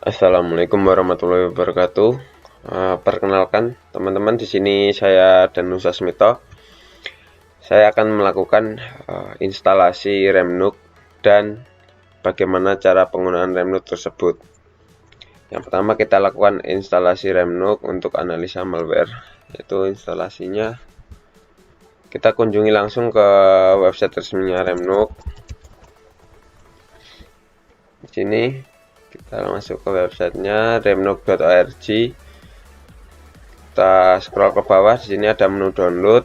Assalamualaikum warahmatullahi wabarakatuh. Perkenalkan teman-teman, di sini saya Danusa Smito. Saya akan melakukan instalasi Remnuk dan bagaimana cara penggunaan Remnuk tersebut. Yang pertama kita lakukan instalasi Remnuk untuk analisa malware. Yaitu instalasinya kita kunjungi langsung ke website resminya Remnuk. Di sini kita masuk ke websitenya remnuk.org. Kita scroll ke bawah, di sini ada menu download.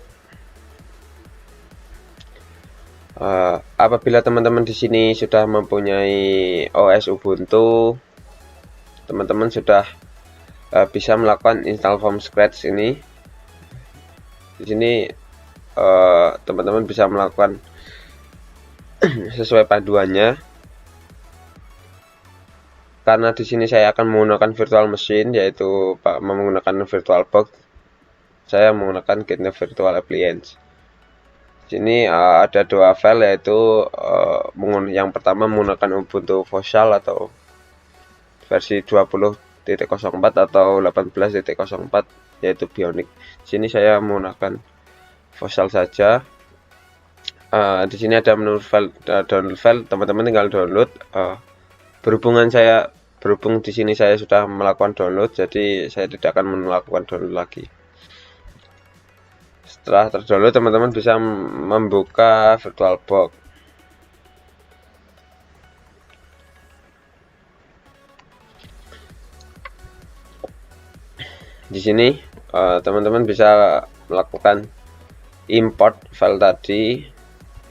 Apabila teman-teman di sini sudah mempunyai OS Ubuntu, teman-teman sudah bisa melakukan install from scratch ini. Di sini teman-teman bisa melakukan sesuai panduannya. Karena di sini saya akan menggunakan virtual machine, yaitu menggunakan VirtualBox. Saya menggunakan GitHub Virtual Appliance. Di sini ada dua file, yaitu yang pertama menggunakan Ubuntu Fossal atau versi 20.04 atau 18.04, yaitu Bionic. Di sini saya menggunakan Fossal saja. Di sini ada menu file, download file, teman-teman tinggal download. Berhubung di sini saya sudah melakukan download, jadi saya tidak akan melakukan download lagi. Setelah terdownload, teman-teman bisa membuka VirtualBox. Di sini teman-teman bisa melakukan import file tadi,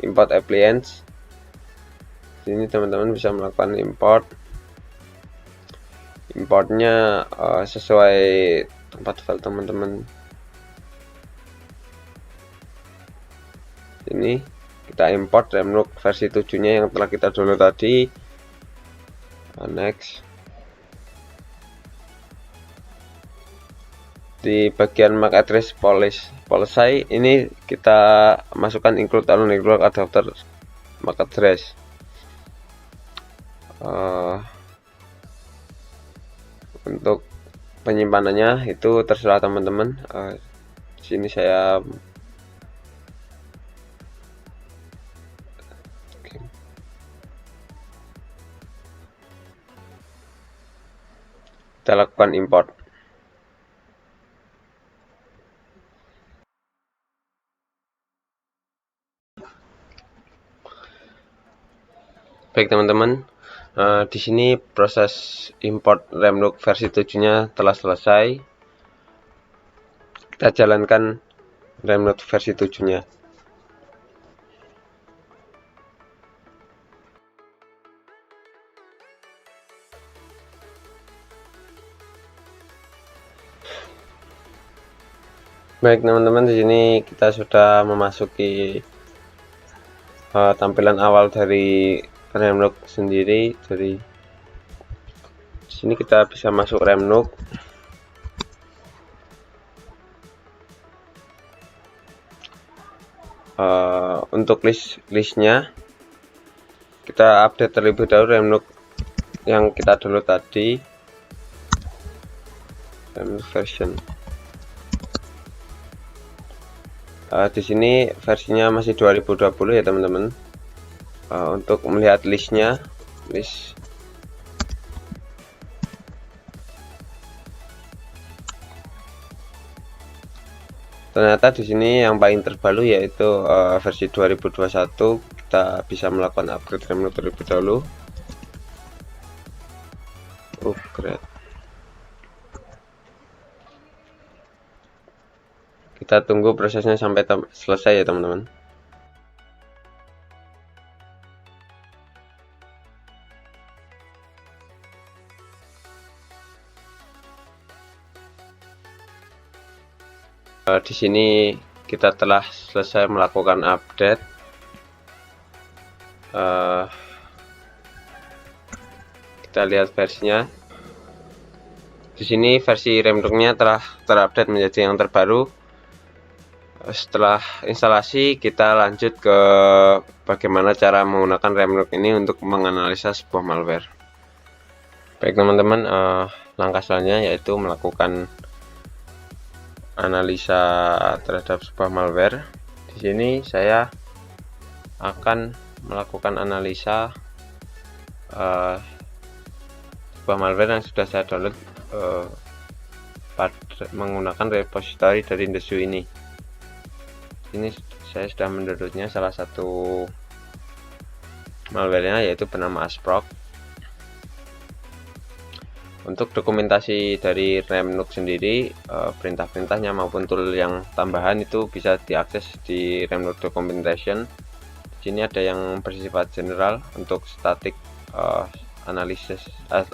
import appliance. Di sini teman-teman bisa melakukan importnya sesuai tempat file teman-teman. Ini kita import Remnuk versi 7-nya yang telah kita download tadi. Next. Di bagian MAC address policy ini kita masukkan include or non-include adapter MAC address. Untuk penyimpanannya itu terserah teman-teman. Di sini saya kita lakukan import. Baik teman-teman, di sini proses import Remnuk versi 7-nya telah selesai. Kita jalankan Remnuk versi 7-nya. Baik teman-teman, di sini kita sudah memasuki tampilan awal dari Remnuk sendiri. Dari sini kita bisa masuk Remnuk. Untuk listnya kita update terlebih dahulu Remnuk yang kita download tadi, Remnuk version. Di sini versinya masih 2020 ya teman-teman. Untuk melihat listnya, ternyata di sini yang paling terbaru yaitu versi 2021. Kita bisa melakukan upgrade Remnuk terlebih dahulu. Upgrade. Kita tunggu prosesnya sampai selesai ya teman-teman. Di sini kita telah selesai melakukan update. Kita lihat versinya. Di sini versi Remnuknya telah terupdate menjadi yang terbaru. Setelah instalasi, kita lanjut ke bagaimana cara menggunakan Remnuk ini untuk menganalisa sebuah malware. Baik teman-teman, langkah selanjutnya yaitu melakukan analisa terhadap sebuah malware. Di sini saya akan melakukan analisa sebuah malware yang sudah saya download menggunakan repository dari Indesu ini. Ini saya sudah mendownloadnya, salah satu malwarenya yaitu bernama Asprock. Untuk dokumentasi dari Remnuk sendiri, perintah-perintahnya maupun tool yang tambahan itu bisa diakses di Remnuk Documentation. Di sini ada yang bersifat general. Untuk static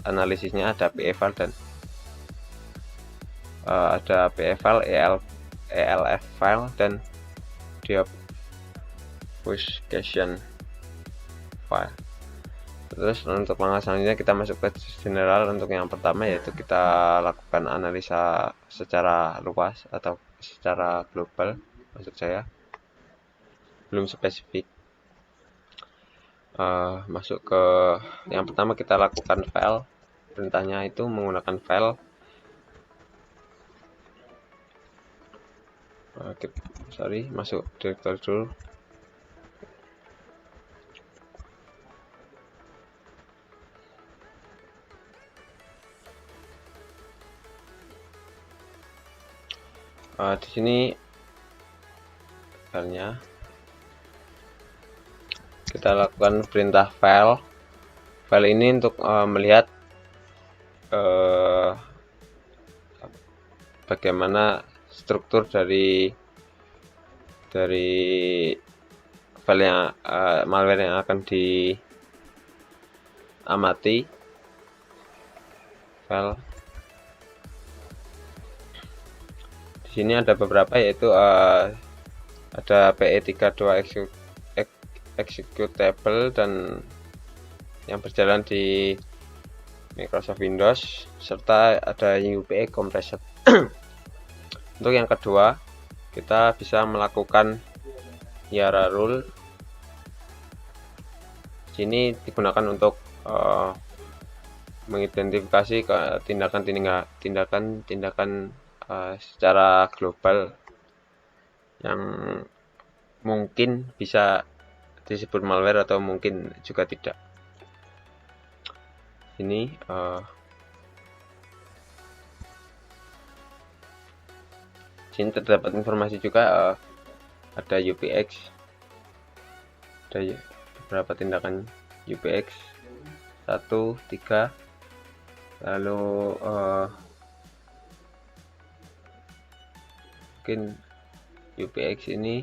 analisisnya ada PE file dan ada PE file, ELF file dan deobfuscation file. Terus untuk langkah selanjutnya kita masuk ke general. Untuk yang pertama yaitu kita lakukan analisa secara luas atau secara global, maksud saya belum spesifik. Masuk ke yang pertama, kita lakukan file. Perintahnya itu menggunakan file. Masuk directory dulu. Di sini filenya kita lakukan perintah file. File ini untuk melihat bagaimana struktur dari file yang malware yang akan diamati. File di sini ada beberapa, yaitu ada PE32 executable dan yang berjalan di Microsoft Windows, serta ada UPE compressor. Untuk yang kedua, kita bisa melakukan Yara rule. Sini digunakan untuk mengidentifikasi tindakan-tindakan secara global yang mungkin bisa disebut malware atau mungkin juga tidak. Ini sini terdapat informasi juga, ada UPX, ada beberapa tindakan UPX 1, 3, lalu mungkin UPX ini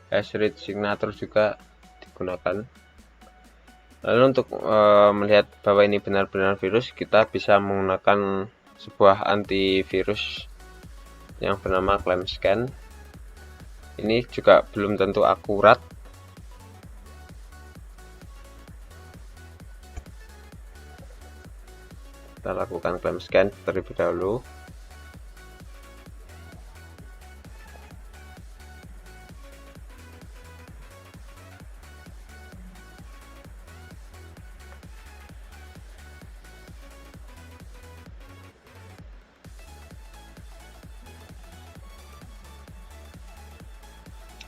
hash-rate signature juga digunakan. Lalu untuk melihat bahwa ini benar-benar virus, kita bisa menggunakan sebuah antivirus yang bernama ClaimScan. Ini juga belum tentu akurat. Kita lakukan ClaimScan terlebih dahulu.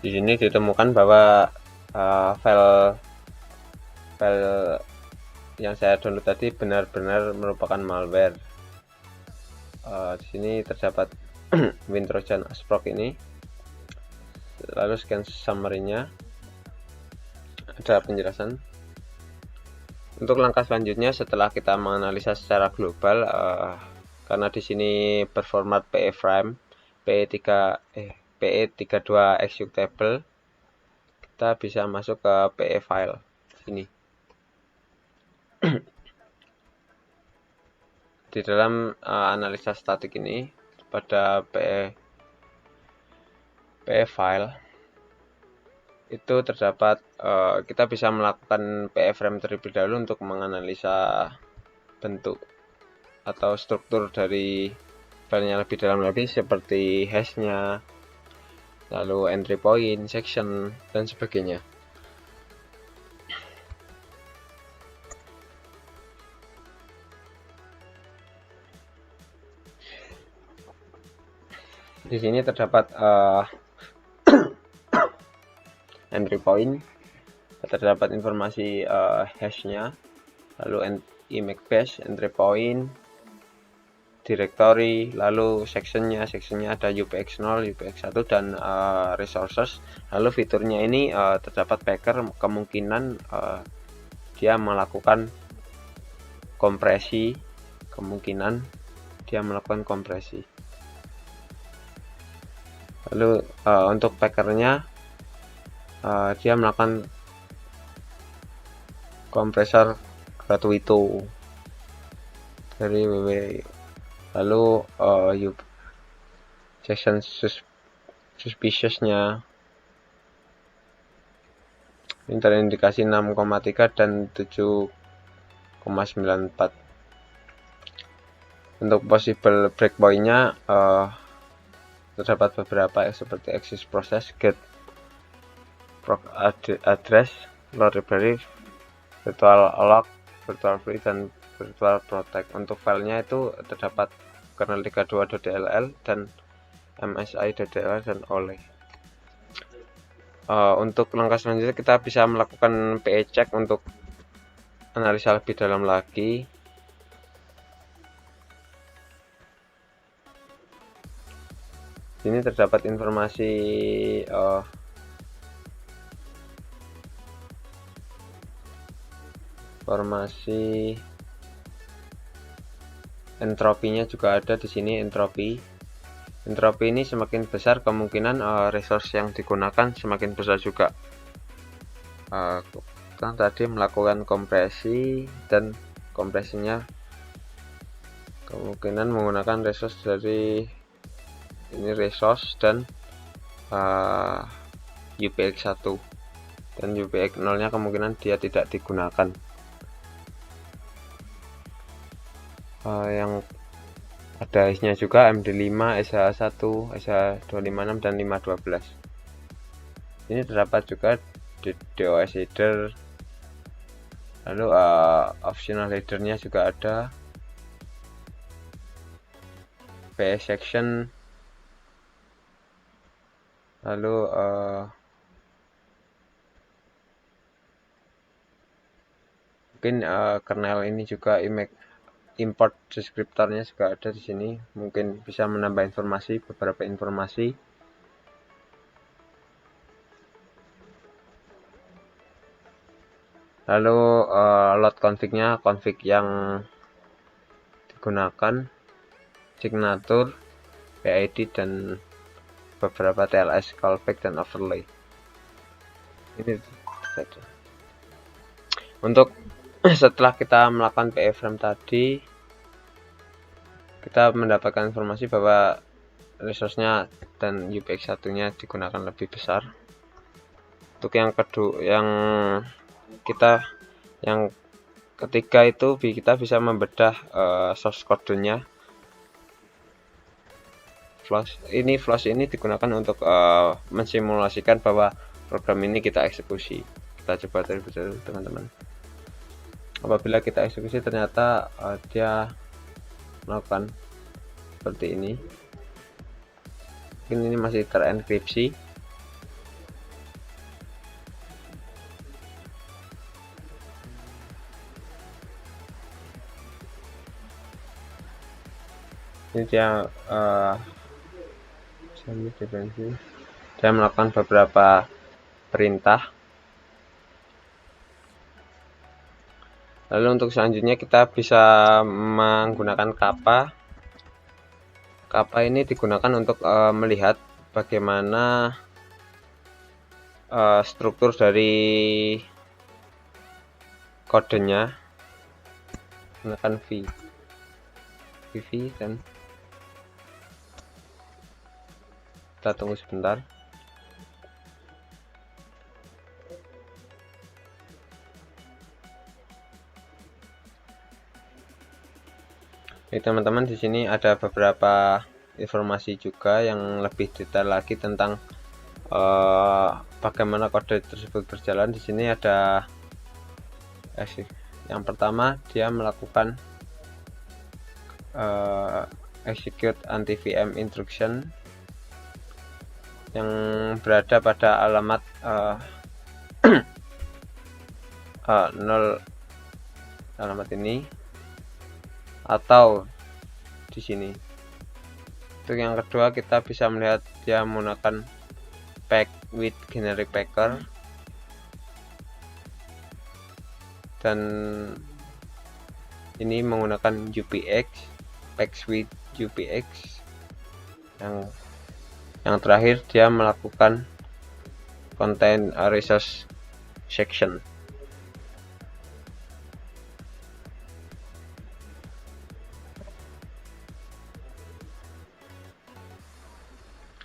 Di sini ditemukan bahwa file yang saya download tadi benar-benar merupakan malware. Di sini terdapat WinTrojan Asprock ini. Lalu scan summary-nya, ada penjelasan. Untuk langkah selanjutnya setelah kita menganalisa secara global, karena di sini berformat PE frame, PE32 executable, kita bisa masuk ke PE file ini. Di dalam analisa statik ini pada PE file itu terdapat, kita bisa melakukan PE frame terlebih dahulu untuk menganalisa bentuk atau struktur dari filenya lebih dalam lagi, seperti hashnya, lalu entry point, section, dan sebagainya. Di sini terdapat entry point, terdapat informasi hashnya, lalu image base, entry point, directory, lalu sectionnya ada UPX0, UPX1 dan resources. Lalu fiturnya ini terdapat packer, kemungkinan dia melakukan kompresi, lalu untuk packernya dia melakukan kompresor gratuito dari www. Lalu section suspiciousnya ini terindikasi 6,3 dan 7,94. Untuk possible breakpointnya terdapat beberapa seperti access process, get proc address, load library, virtual lock, virtual free, dan virtual protect. Untuk filenya itu terdapat kernel 32.dll dan msi.dll dan oleh. Untuk langkah selanjutnya kita bisa melakukan PE check untuk analisa lebih dalam lagi. Ini terdapat informasi entropinya juga ada di sini. Entropi ini semakin besar, kemungkinan resource yang digunakan semakin besar juga. Kan tadi melakukan kompresi, dan kompresinya kemungkinan menggunakan resource dari ini resource dan UPX1, dan UPX0 nya kemungkinan dia tidak digunakan. Yang ada hash-nya juga MD5, SH1, SH256 dan 512. Ini terdapat juga di DOS header, lalu optional headernya juga ada, PS section, lalu mungkin kernel ini juga import deskriptornya juga ada di sini, mungkin bisa menambah beberapa informasi. Lalu load config-nya, config yang digunakan, signature, PID, dan beberapa TLS, callback, dan overlay. Ini saja. Untuk setelah kita melakukan PE frame tadi, kita mendapatkan informasi bahwa resource-nya dan UPX1 nya digunakan lebih besar. Untuk yang kedua, yang ketiga itu kita bisa membedah source code-nya. Flash ini digunakan untuk mensimulasikan bahwa program ini kita eksekusi. Kita coba terlebih dahulu, teman-teman. Apabila kita eksekusi ternyata dia melakukan seperti ini, mungkin ini masih terenkripsi. Ini dia melakukan beberapa perintah. Lalu untuk selanjutnya kita bisa menggunakan kappa. Kappa ini digunakan untuk melihat bagaimana struktur dari kodenya menggunakan VV, dan kita tunggu sebentar. Oke, teman-teman, di sini ada beberapa informasi juga yang lebih detail lagi tentang bagaimana kode tersebut berjalan. Di sini ada yang pertama, dia melakukan execute anti VM instruction. yang berada pada alamat 0 alamat ini atau di sini. Untuk yang kedua, kita bisa melihat dia menggunakan pack with generic packer, dan ini menggunakan UPX, packs with UPX. Yang terakhir, dia melakukan content resource section.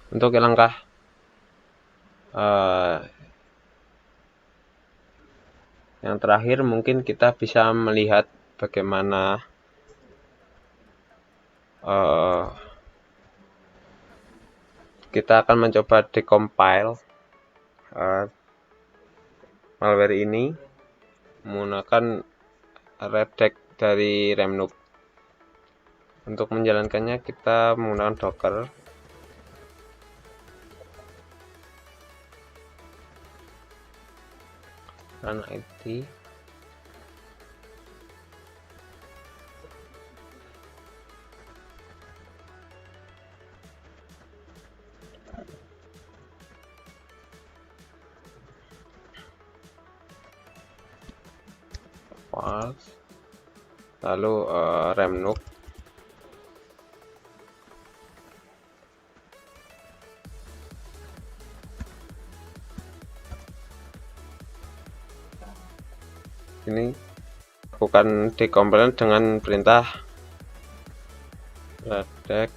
Untuk langkah yang terakhir, mungkin kita bisa melihat bagaimana kita akan mencoba decompile malware ini menggunakan redact dari Remnuk. Untuk menjalankannya, kita menggunakan Docker. Run IT. Lalu Remnuk. Ini lakukan decompile dengan perintah redact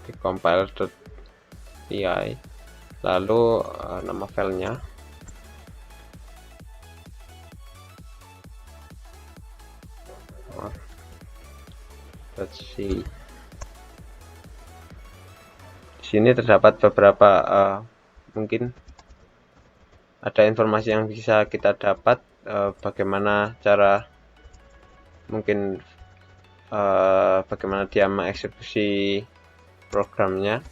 decompile.py, lalu nama filenya. Let's see. Di sini terdapat beberapa mungkin ada informasi yang bisa kita dapat, bagaimana cara bagaimana dia mengeksekusi programnya,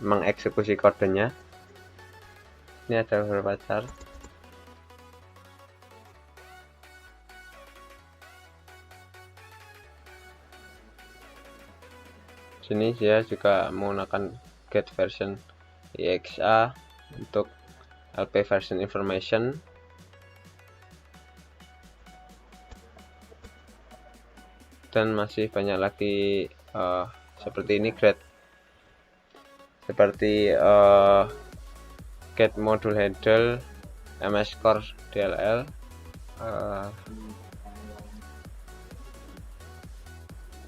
mengeksekusi kodenya. Ini ada beberapa cara. Sini dia juga menggunakan get version exa untuk LP version information. Dan masih banyak lagi seperti ini, seperti get module handle, MS core DLL.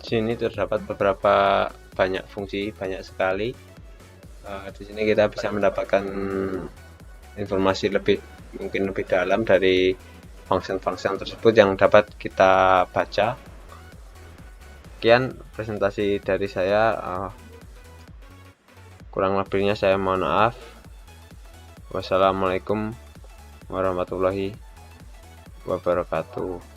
Sini terdapat beberapa banyak fungsi, banyak sekali. Di sini kita bisa mendapatkan informasi mungkin lebih dalam dari function-function tersebut yang dapat kita baca. Sekian presentasi dari saya, kurang lebihnya saya mohon maaf. Wassalamualaikum warahmatullahi wabarakatuh.